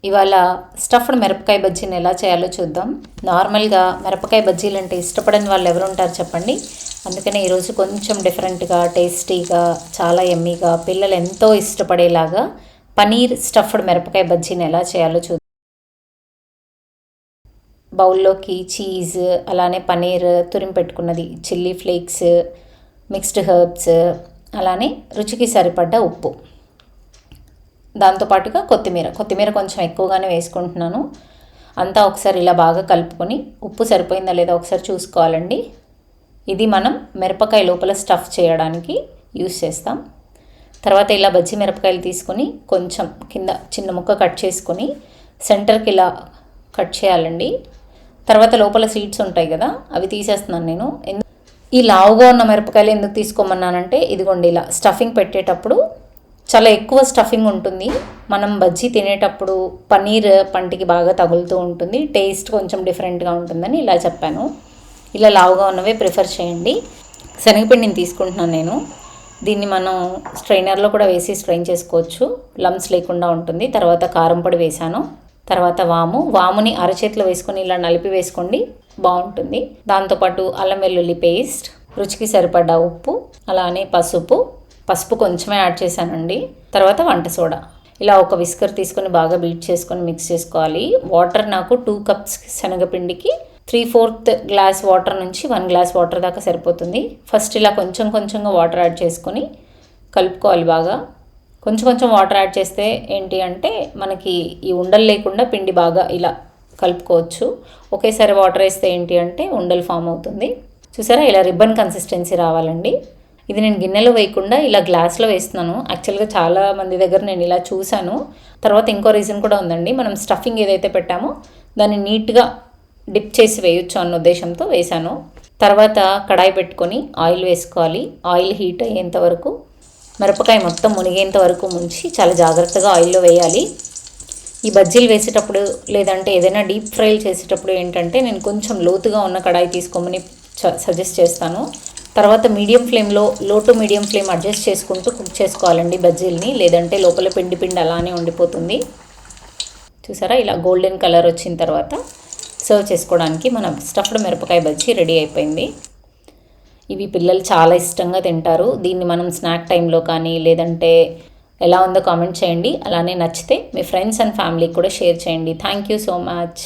ఇవాళ స్టఫ్డ్ మిరపకాయ బజ్జీని ఎలా చేయాలో చూద్దాం. నార్మల్గా మిరపకాయ బజ్జీలు అంటే ఇష్టపడని వాళ్ళు ఎవరు ఉంటారు చెప్పండి. అందుకనే ఈరోజు కొంచెం డిఫరెంట్గా, టేస్టీగా, చాలా యమ్మీగా, పిల్లలు ఎంతో ఇష్టపడేలాగా పనీర్ స్టఫ్డ్ మిరపకాయ బజ్జీని ఎలా చేయాలో చూద్దాం. బౌల్లోకి చీజ్, అలానే పనీర్ తురిమి పెట్టుకున్నది, చిల్లీ ఫ్లేక్స్, మిక్స్డ్ హెర్బ్స్, అలానే రుచికి సరిపడ్డ ఉప్పు, దాంతోపాటుగా కొత్తిమీర కొంచెం ఎక్కువగానే వేసుకుంటున్నాను. అంతా ఒకసారి ఇలా బాగా కలుపుకొని ఉప్పు సరిపోయిందా లేదా ఒకసారి చూసుకోవాలండి. ఇది మనం మిరపకాయ లోపల స్టఫ్ చేయడానికి యూస్ చేస్తాం. తర్వాత ఇలా బజ్జీ మిరపకాయలు తీసుకొని కొంచెం కింద చిన్న ముక్క కట్ చేసుకొని సెంటర్కి ఇలా కట్ చేయాలండి. తర్వాత లోపల సీడ్స్ ఉంటాయి కదా, అవి తీసేస్తున్నాను నేను. ఈ లావుగా ఉన్న మిరపకాయలు ఎందుకు తీసుకోమన్నానంటే, ఇదిగోండి ఇలా స్టఫింగ్ పెట్టేటప్పుడు చాలా ఎక్కువ స్టఫింగ్ ఉంటుంది. మనం బజ్జీ తినేటప్పుడు పన్నీర్ పంటికి బాగా తగులుతూ ఉంటుంది, టేస్ట్ కొంచెం డిఫరెంట్గా ఉంటుందని ఇలా చెప్పాను. ఇలా లావుగా ఉన్నవే ప్రిఫర్ చేయండి. శనగపిండిని తీసుకుంటున్నాను నేను. దీన్ని మనం స్ట్రైనర్లో కూడా వేసి స్ట్రైన్ చేసుకోవచ్చు, లమ్స్ లేకుండా ఉంటుంది. తర్వాత కారం పొడి వేసాను. తర్వాత వాముని అరచేతిలో వేసుకొని ఇలా నలిపి వేసుకోండి, బాగుంటుంది. దాంతోపాటు అల్లం వెల్లుల్లి పేస్ట్, రుచికి సరిపడ్డ ఉప్పు, అలానే పసుపు కొంచెమే యాడ్ చేశానండి. తర్వాత వంట సోడా. ఇలా ఒక విస్కర్ తీసుకొని బాగా బీట్ చేసుకొని మిక్స్ చేసుకోవాలి. వాటర్ నాకు 2 కప్స్ శనగపిండికి 3/4 గ్లాస్ వాటర్ నుంచి 1 గ్లాస్ వాటర్ దాకా సరిపోతుంది. ఫస్ట్ ఇలా కొంచెంగా వాటర్ యాడ్ చేసుకొని కలుపుకోవాలి బాగా. కొంచెం వాటర్ యాడ్ చేస్తే ఏంటి అంటే మనకి ఈ ఉండలు లేకుండా పిండి బాగా ఇలా కలుపుకోవచ్చు. ఒకేసారి వాటర్ వేస్తే ఏంటి అంటే ఉండలు ఫామ్ అవుతుంది. చూసారా, ఇలా రిబ్బన్ కన్సిస్టెన్సీ రావాలండి. ఇది నేను గిన్నెలో వేయకుండా ఇలా గ్లాస్లో వేస్తున్నాను. యాక్చువల్గా చాలా మంది దగ్గర నేను ఇలా చూశాను. తర్వాత ఇంకో రీజన్ కూడా ఉందండి. మనం స్టఫింగ్ ఏదైతే పెట్టామో దాన్ని నీట్గా డిప్ చేసి వేయొచ్చు అన్న ఉద్దేశంతో వేశాను. తర్వాత కడాయి పెట్టుకొని ఆయిల్ వేసుకోవాలి. ఆయిల్ హీట్ అయ్యేంత వరకు, మిరపకాయ మొత్తం మునిగేంత వరకు ముంచి చాలా జాగ్రత్తగా ఆయిల్లో వేయాలి. ఈ బజ్జీలు వేసేటప్పుడు లేదంటే ఏదైనా డీప్ ఫ్రైలు చేసేటప్పుడు ఏంటంటే నేను కొంచెం లోతుగా ఉన్న కడాయి తీసుకోమని సజెస్ట్ చేస్తాను. తర్వాత లో టు మీడియం ఫ్లేమ్ అడ్జస్ట్ చేసుకుంటూ కుక్ చేసుకోవాలండి బజ్జీలని, లేదంటే లోపల పిండి అలానే ఉండిపోతుంది. చూసారా, ఇలా గోల్డెన్ కలర్ వచ్చిన తర్వాత సర్వ్ చేసుకోవడానికి మన స్టఫ్డ్ మిరపకాయ బజ్జీ రెడీ అయిపోయింది. ఇవి పిల్లలు చాలా ఇష్టంగా తింటారు. దీన్ని మనం స్నాక్ టైంలో కానీ లేదంటే ఎలా ఉందో కామెంట్ చేయండి. అలానే నచ్చితే మీ ఫ్రెండ్స్ అండ్ ఫ్యామిలీకి కూడా షేర్ చేయండి. Thank you so much.